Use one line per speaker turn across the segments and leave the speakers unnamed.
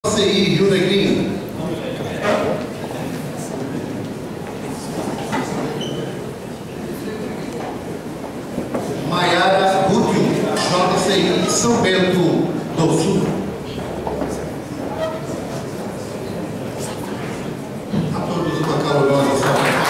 CI Rio Negrinho. Maiara Rúdio, JCI São Bento do Sul. A todos uma calorosa salva.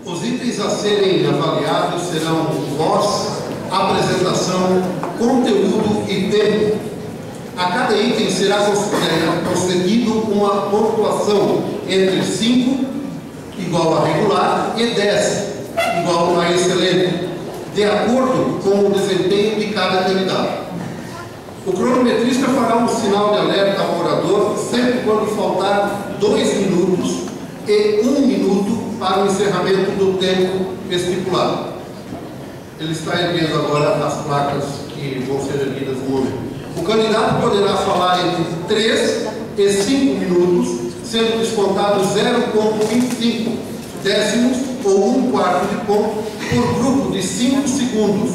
Os itens a serem avaliados serão voz, apresentação, conteúdo e tempo. A cada item será concedido uma pontuação entre 5, igual a regular, e 10, igual a excelente, de acordo com o desempenho de cada candidato. O cronometrista fará um sinal de alerta ao orador sempre quando faltar 2 minutos e 1 minuto para o encerramento do tempo estipulado. Ele está erguendo agora as placas que vão ser erguidas no momento. O candidato poderá falar entre 3 e 5 minutos, sendo descontado 0,25 décimos ou 1/4 de ponto por grupo de 5 segundos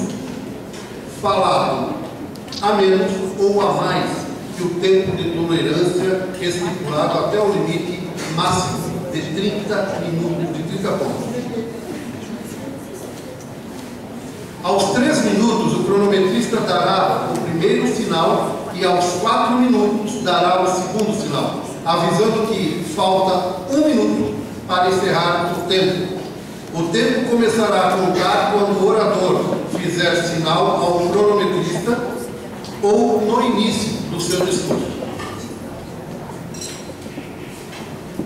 falado a menos ou a mais que o tempo de tolerância estipulado até o limite máximo de 30 minutos, de 30 pontos. Aos 3 minutos, o cronometrista dará o primeiro sinal e aos 4 minutos dará o segundo sinal, avisando que falta 1 minuto para encerrar o tempo. O tempo começará a contar quando o orador fizer sinal ao cronometrista ou no início do seu discurso.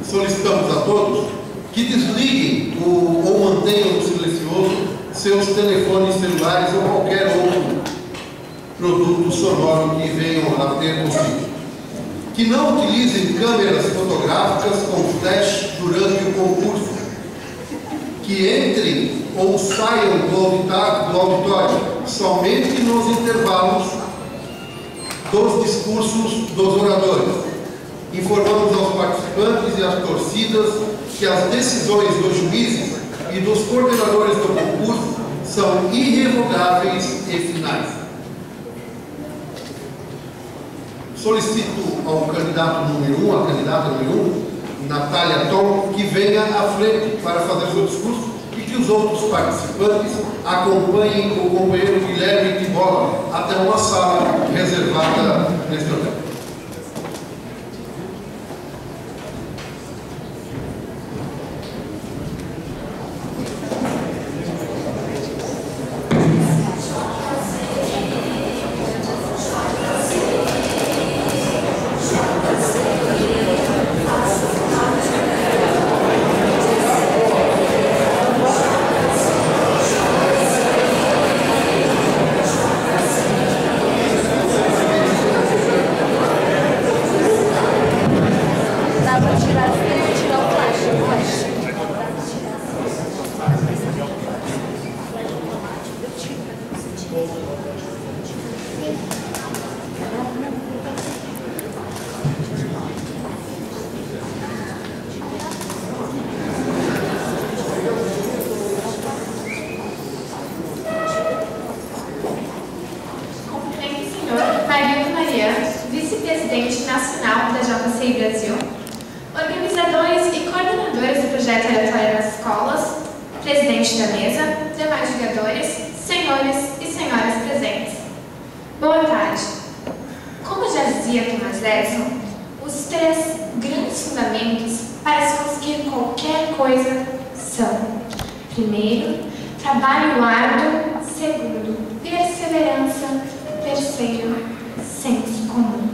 Solicitamos a todos que desliguem ou mantenham no silencioso seus telefones celulares ou qualquer outro produto sonoro que venham a ter consigo. Que não utilizem câmeras fotográficas com flash durante o concurso. Que entrem ou saiam do auditório somente nos intervalos dos discursos dos oradores. Informamos aos participantes e às torcidas que as decisões dos juízes e dos coordenadores do concurso são irrevogáveis e finais. Solicito ao candidato número 1, a candidata número 1, Natália Tom, que venha à frente para fazer seu discurso e que os outros participantes acompanhem o companheiro Guilherme Tibola até uma sala reservada neste hotel.
Vice-presidente nacional da JCI Brasil, organizadores e coordenadores do projeto Aleatório nas Escolas, presidente da mesa, demais jogadores, senhores e senhoras presentes. Boa tarde. Como já dizia Thomas Edison, os 3 grandes fundamentos para se conseguir qualquer coisa são: primeiro, trabalho árduo; segundo, perseverança; terceiro, senso comum.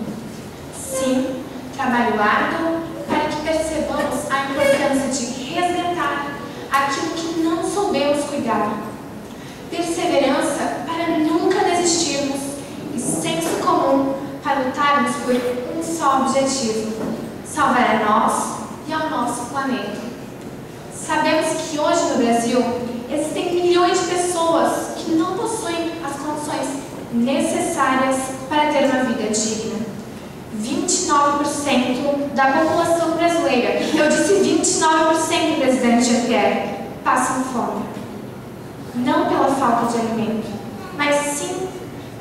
Sim, trabalho árduo para que percebamos a importância de resgatar aquilo que não soubemos cuidar. Perseverança para nunca desistirmos e senso comum para lutarmos por um só objetivo: salvar a nós e ao nosso planeta. Sabemos que hoje no Brasil existem milhões de pessoas que não possuem as condições necessárias para ter uma vida digna. 29% da população brasileira, eu disse 29%, presidente Jean-Pierre, passam fome. Não pela falta de alimento, mas sim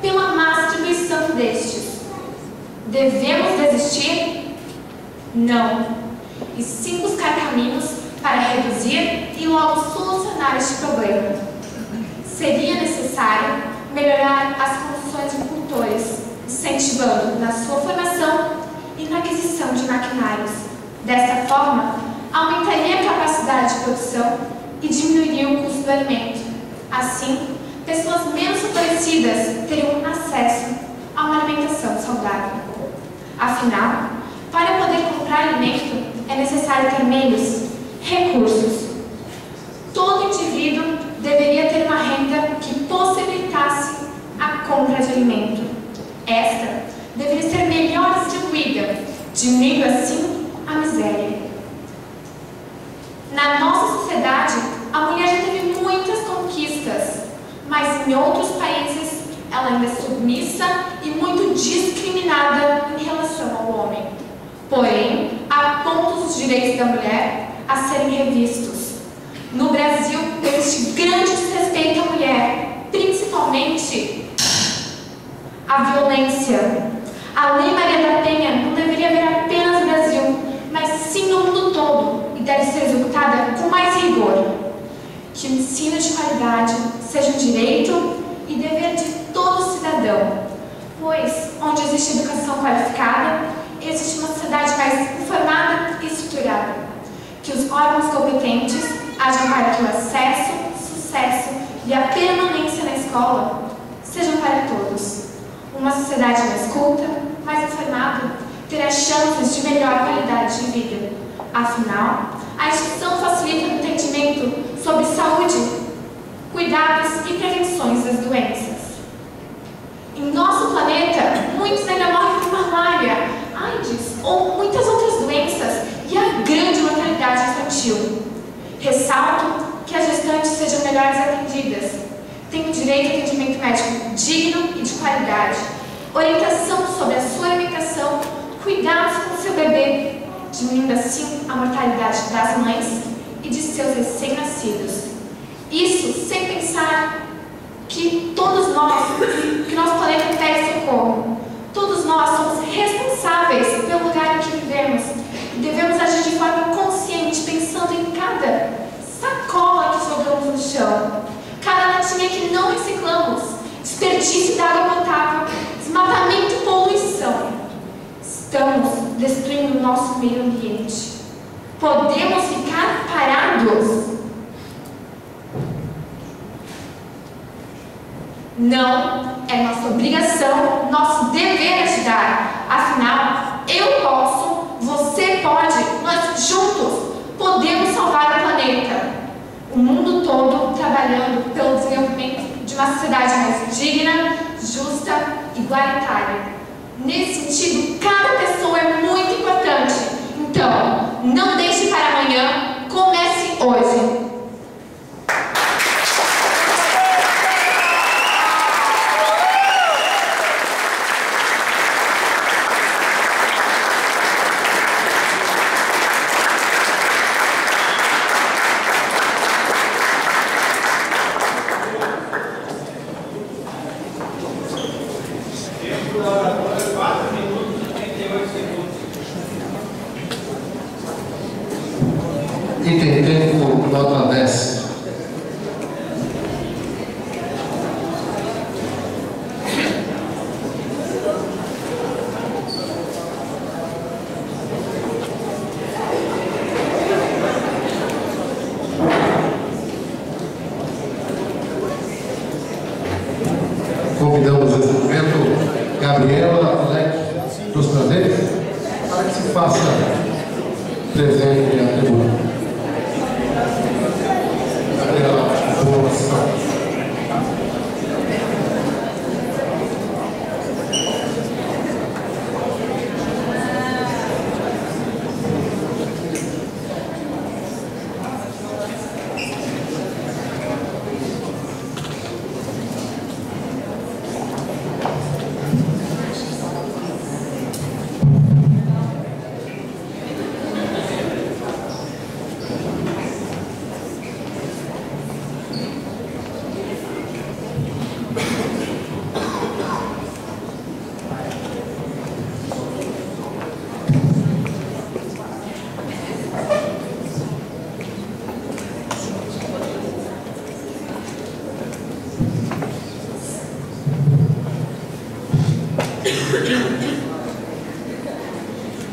pela má distribuição destes. Devemos desistir? Não. E sim buscar caminhos para reduzir e logo solucionar este problema. Seria necessário melhorar as condições de agricultores, incentivando na sua formação e na aquisição de maquinários. Desta forma, aumentaria a capacidade de produção e diminuiria o custo do alimento. Assim, pessoas menos favorecidas teriam acesso a uma alimentação saudável. Afinal, para poder comprar alimento, é necessário ter meios, recursos. Todo indivíduo deveria ter uma renda que possibilitasse a compra de alimento. Esta deveria ser melhor distribuída, diminuindo assim a miséria. Na nossa sociedade, a mulher já teve muitas conquistas, mas em outros países ela ainda é submissa e muito discriminada em relação ao homem. Porém, há pontos dos direitos da mulher a serem revistos. No Brasil, existe grande desrespeito à mulher, principalmente a violência. A Lei Maria da Penha não deveria haver apenas no Brasil, mas sim no mundo todo, e deve ser executada com mais rigor. Que o ensino de qualidade seja um direito e dever de todo cidadão, pois onde existe educação qualificada, existe uma sociedade mais informada e estruturada. Que os órgãos competentes hajam para que o acesso, sucesso e a permanência na escola sejam para todos. Uma sociedade mais culta, mais informada, terá chances de melhor qualidade de vida. Afinal, a instituição facilita o entendimento sobre saúde, cuidados e prevenções das doenças. Em nosso planeta, muitos ainda morrem por malária, AIDS ou muitas outras doenças e a grande mortalidade infantil. Ressalto que as gestantes sejam melhores atendidas, tenham direito a atendimento médico digno e de qualidade, orientação sobre a sua alimentação, cuidados com seu bebê, diminuindo assim a mortalidade das mães e de seus recém-nascidos. Isso sem pensar que todos nós, que nosso planeta pede socorro. Todos nós somos responsáveis pelo lugar em que vivemos e devemos agir de forma consciente, pensando em cada sacola que jogamos no chão, cada latinha que não reciclamos, desperdício de água potável, desmatamento e poluição. Estamos destruindo o nosso meio ambiente. Podemos ficar parados? Não, é nossa obrigação, nosso dever ajudar. Afinal, eu posso, você pode, nós juntos podemos salvar o planeta. O mundo todo trabalhando pelo desenvolvimento de uma sociedade mais digna, justa e igualitária. Nesse sentido, cada pessoa é muito importante. Então, não deixe para amanhã, comece hoje.
Item tempo, nota 10. Convidamos nesse momento Gabriela Alex dos Prazeres para que se faça presente à tribuna.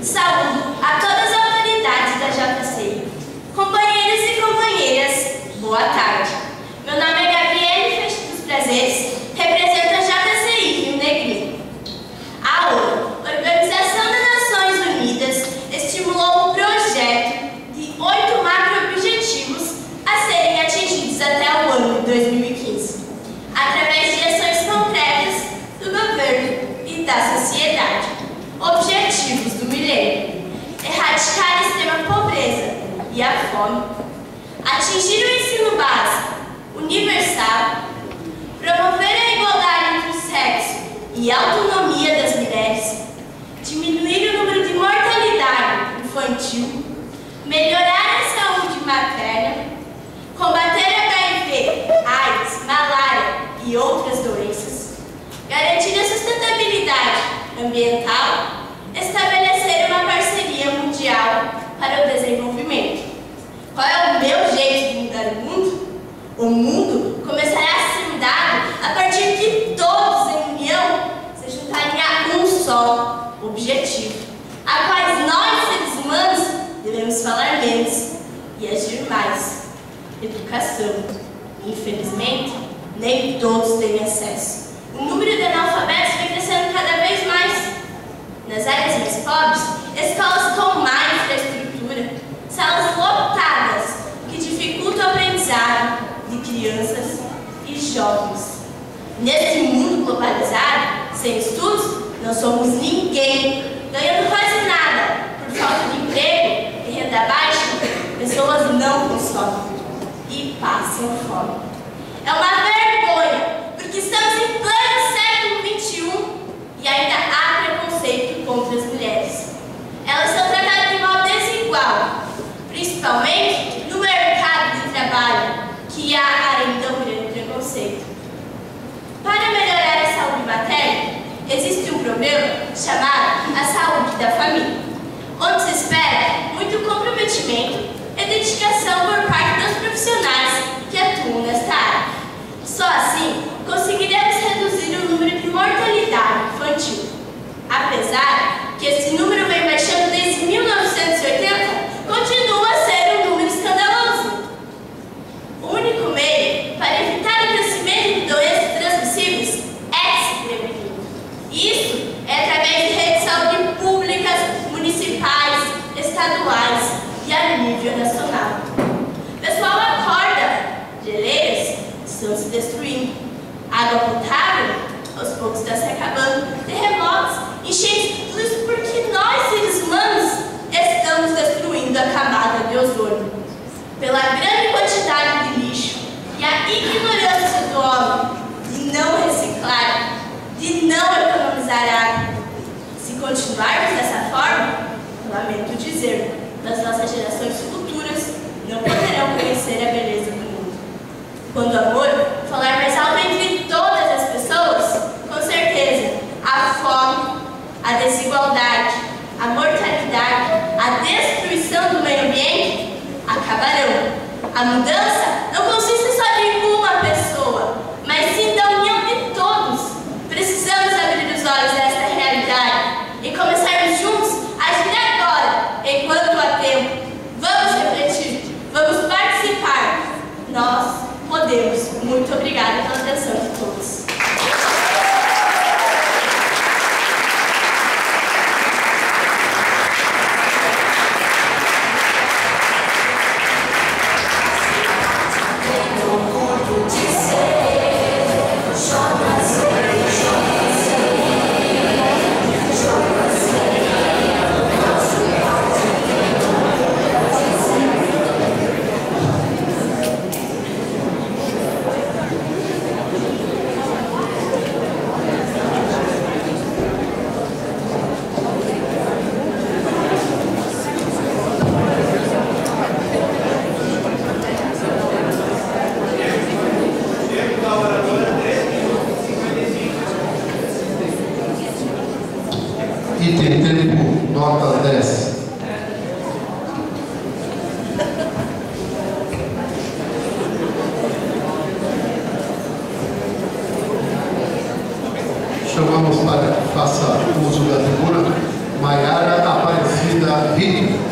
Saúde a todas as autoridades da JCI. Companheiros e companheiras, boa tarde. Meu nome é Gabriele Feixe dos Prazeres, represento a JCI Rio Negrinho. A ONU, Organização das Nações Unidas, estimulou um projeto de 8 macro-objetivos a serem atingidos até o ano de 2015, através de ações concretas do governo e da sociedade. Objetivos do milênio: erradicar a extrema pobreza e a fome, atingir o ensino básico universal, promover a igualdade entre o sexo e a autonomia das mulheres, diminuir o número de mortalidade infantil, melhorar a saúde materna, combater HIV, AIDS, malária e outras doenças, garantir a sustentabilidade ambiental, estabelecer uma parceria mundial para o desenvolvimento. Qual é o meu jeito de mudar o mundo? O mundo começará a ser mudado a partir de todos em união se juntarem a um só objetivo, a quais nós, seres humanos, devemos falar menos e agir mais. Educação. Infelizmente, nem todos têm acesso. O número de analfabetos vem crescendo cada vez mais. Nas áreas mais pobres, escolas com má infraestrutura, salas lotadas que dificultam o aprendizado de crianças e jovens. Nesse mundo globalizado, sem estudos, não somos ninguém, ganhando quase nada. Por falta de emprego e renda baixa, pessoas não consomem e passam fome. É uma vergonha, porque estamos em pleno século XXI e ainda há preconceito contra as mulheres. Elas são tratadas de modo desigual, principalmente no mercado de trabalho, que há ainda um grande preconceito. Para melhorar a saúde materna, existe um programa chamado a Saúde da Família, onde se espera muito comprometimento e dedicação por parte dos profissionais que atuam nesta área. Só assim conseguiremos reduzir o número de mortalidade infantil. Apesar que esse número vem baixando desde 1980, continua a ser um número escandaloso. O único meio para evitar o crescimento de doenças transmissíveis é se prevenir. Isso é através de redes de saúde públicas, municipais, estaduais e a nível nacional. O pessoal acorda, geleiras estão se destruindo, água potável aos poucos está se acabando, terremotos, enchentes, tudo isso porque nós, seres humanos, estamos destruindo a camada de ozônio. Pela grande quantidade de lixo e a ignorância do homem de não reciclar, de não economizar água. Se continuarmos dessa forma, lamento dizer, as nossas gerações futuras não poderão conhecer a beleza do mundo. Quando o amor falar mais alto entre todas as pessoas, com certeza, a fome, a desigualdade, a mortalidade, a destruição do meio ambiente acabarão. A mudança não consiste só de uma pessoa, mas sim da união de todos. Precisamos abrir os olhos a esta realidade e começarmos juntos a agir agora, enquanto há tempo. Vamos refletir, vamos participar. Nós podemos. Muito obrigada pela atenção de todos.
Item tempo, nota 10. Colega Vitor.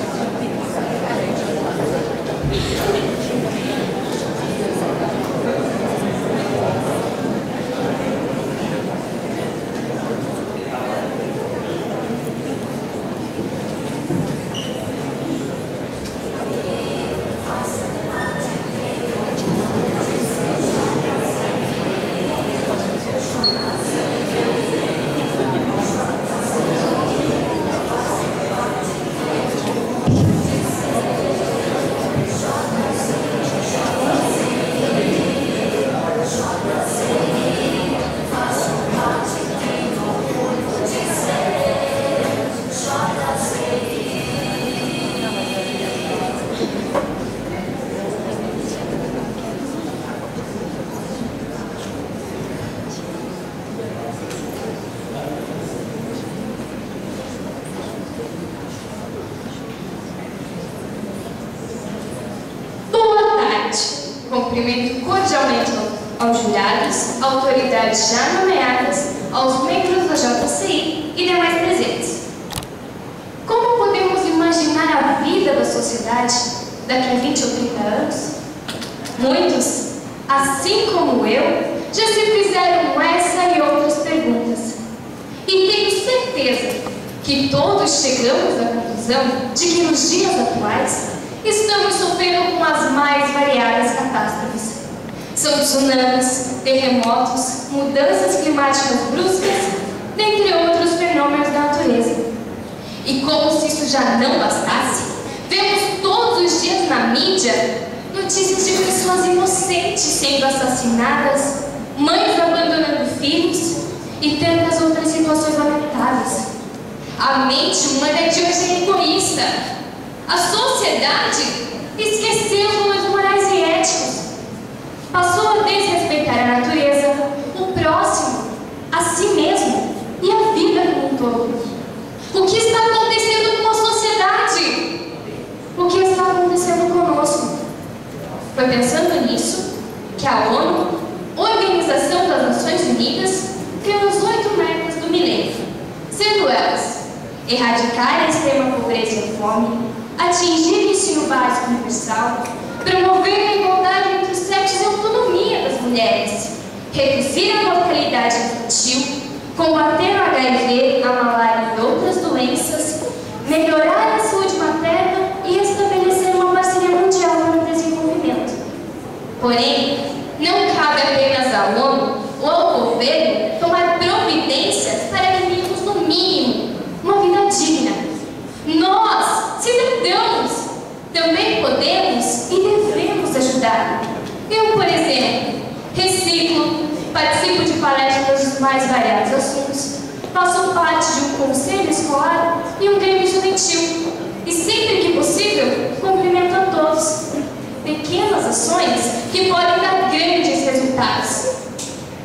Cumprimento cordialmente aos jurados, autoridades já nomeadas, aos membros da JCI e demais presentes. Como podemos imaginar a vida da sociedade daqui a 20 ou 30 anos? Muitos, assim como eu, já se fizeram essa e outras perguntas. E tenho certeza que todos chegamos à conclusão de que nos dias atuais estamos sofrendo com as mais variadas catástrofes. São tsunamis, terremotos, mudanças climáticas bruscas, dentre outros fenômenos da natureza. E como se isso já não bastasse, vemos todos os dias na mídia notícias de pessoas inocentes sendo assassinadas, mães abandonando filhos e tantas outras situações lamentáveis. A mente humana de hoje é egoísta. A sociedade esqueceu os valores morais e éticos. Passou a desrespeitar a natureza, o próximo, a si mesmo e a vida como um todo. O que está acontecendo com a sociedade? O que está acontecendo conosco? Foi pensando nisso que a ONU, Organização das Nações Unidas, criou as 8 metas do milênio, sendo elas: erradicar a extrema pobreza e a fome, atingir o ensino básico universal, promover a igualdade entre os sexos e a autonomia das mulheres, reduzir a mortalidade infantil, combater o HIV, a malária e outras doenças, melhorar a saúde materna e estabelecer uma parceria mundial para o desenvolvimento. Porém, não cabe apenas à ONU ou ao governo tomar providências para que tenhamos, no mínimo, uma vida digna. Nós, cidadãos, também podemos e devemos ajudar. Eu, por exemplo, reciclo, participo de palestras dos mais variados assuntos, faço parte de um conselho escolar e um grêmio estudantil. E sempre que possível, cumprimento a todos. Pequenas ações que podem dar grandes resultados.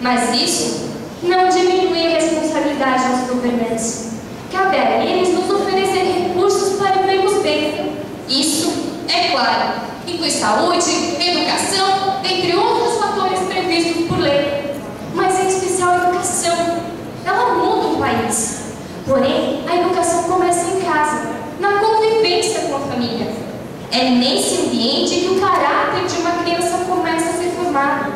Mas isso não diminui a responsabilidade dos governantes. Cabe a eles nos oferecer recursos para vivermos bem. Isso, é claro, inclui saúde, educação, entre outros fatores previstos por lei. Mas em especial a educação. Ela muda o país. Porém, a educação começa em casa, na convivência com a família. É nesse ambiente que o caráter de uma criança começa a ser formado.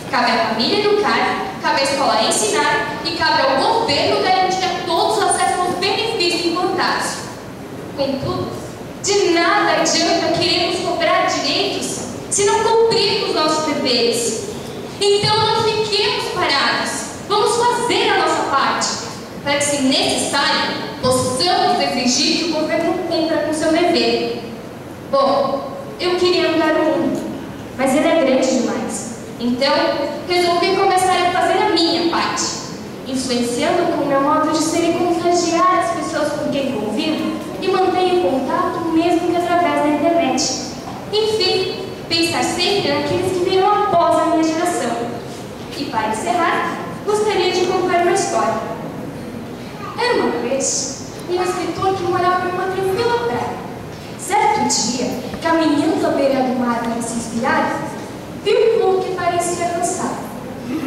Cabe à família educar, cabe à escola ensinar e cabe ao governo garantir a todos o acesso aos benefícios implantados. Contudo, de nada adianta queremos cobrar direitos se não cumprirmos nossos deveres. Então não fiquemos parados, vamos fazer a nossa parte, para que, se necessário, possamos exigir que o governo cumpra com seu dever. Bom, eu queria mudar o mundo, mas ele é grande demais. Então, resolvi começar a fazer a minha parte, influenciando com o meu modo de ser e contagiar as pessoas com quem convivo e mantenho contato mesmo que através da internet. Enfim, pensar sempre naqueles que virão após a minha geração. E para encerrar, gostaria de contar uma história. Era uma vez um escritor que morava em uma tranquila praia. Certo dia, caminhando à beira do mar para se inspirar, viu um povo que parecia cansado.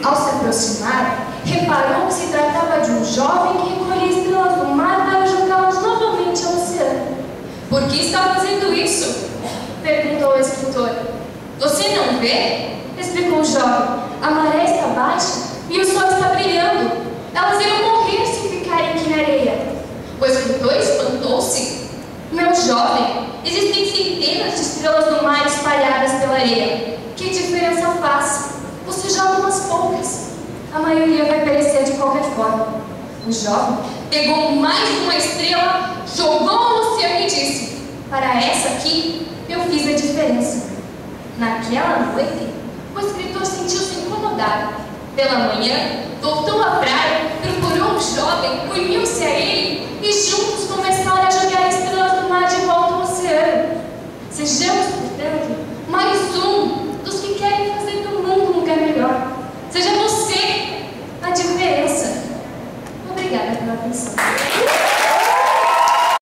Ao se aproximar, reparou que se tratava de um jovem que recolhia estrelas do mar para jogá-las novamente ao oceano. Por que está fazendo isso? Perguntou o escritor. Você não vê? Explicou o jovem. A maré está baixa e o sol está brilhando. Elas irão morrer se ficarem aqui na areia. O escritor espantou-se. Meu jovem, existem centenas de estrelas no mar espalhadas pela areia. Que diferença faz? Você joga umas poucas. A maioria vai perecer de qualquer forma. O jovem pegou mais uma estrela, jogou no oceano e disse: para essa aqui, eu fiz a diferença. Naquela noite, o escritor sentiu-se incomodado. Pela manhã, voltou à praia, procurou um jovem, uniu-se a ele e juntos começaram a jogar estrelas do mar de volta ao oceano. Sejamos, portanto, mais um dos que querem fazer do mundo um lugar melhor. Seja você a diferença. Obrigada pela atenção.